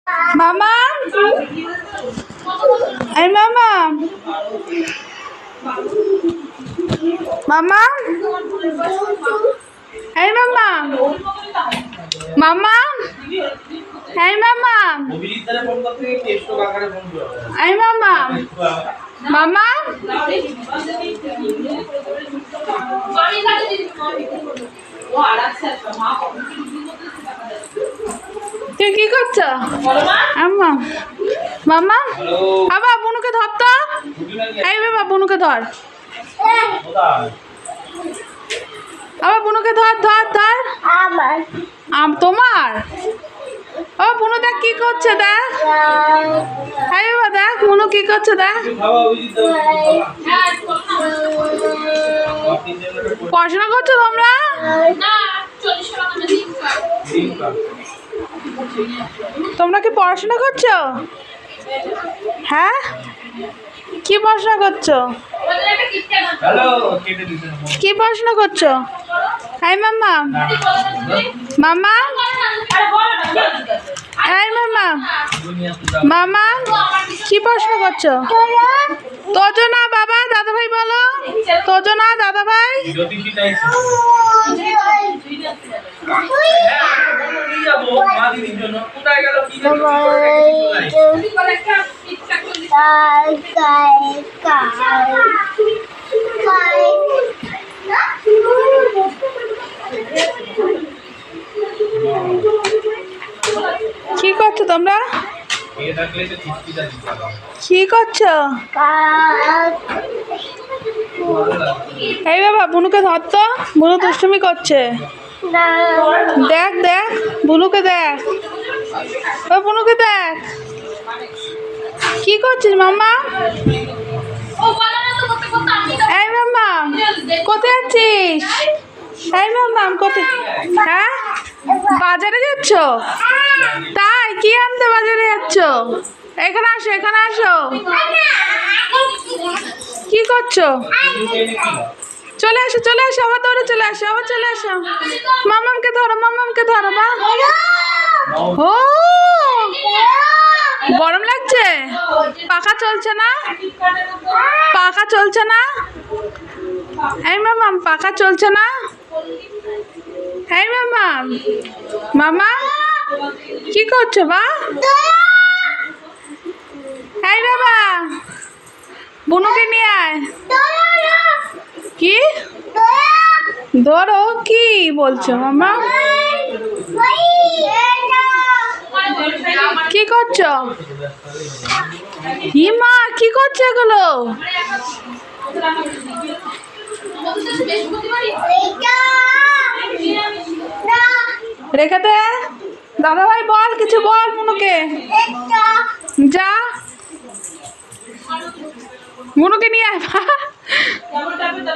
মামা এই মামা মামা এই মামা মামা এই মামা এই মামা মামা তুই কি করছো আম্মা মামা বাবা বুনুকে ধর তো এই বাবা বুনুকে ধর বাবা বুনুকে ধর ধর ধর তোমার ও বুনু দেখ কি করছে দেখ এই বাবা দেখ বুনু কি করছে দেখ পড়াশোনা করছো তোমরা তোমরা কি পড়াশোনা করছো হ্যাঁ কি পড়াশোনা করছো কি পড়াশোনা করছো এই মাম্মা মামা এই মামা মামা কি পড়াশোনা করছো তোজো না বাবা দাদা ভাই বলো তোজো না দাদা ভাই কি করছো তোমরা কি করছো এই বাবা বুনুকে ধর তো বুনু দুষ্টুমি করছে দেখ দেখ বুনুকে দেখ ও বুনুকে দেখ কি করছিস মাম্মা এই মাম্মা কোথায় আছিস এই মাম্মা কোথায় হ্যাঁ বাজারে যাচ্ছ তাই কি আনতে বাজারে যাচ্ছ এখানে আসো এখানে আসো কি করছো চলে আসো আবার দৌড়ে চলে আসো আবার চলে আসো মামামকে ধরো মা ও গরম লাগছে পাখা চলছে না এই মামাম পাখা চলছে না এই মামা কি করছো বা এই বাবা বুনুকে নিয়ে আয় কি ধরো কি বলছো মামা কি করছো মা কি করছো এগুলো রেখে দে দাদা ভাই বল কিছু বল বুনুকে যা বুনুকে নিয়ে আয়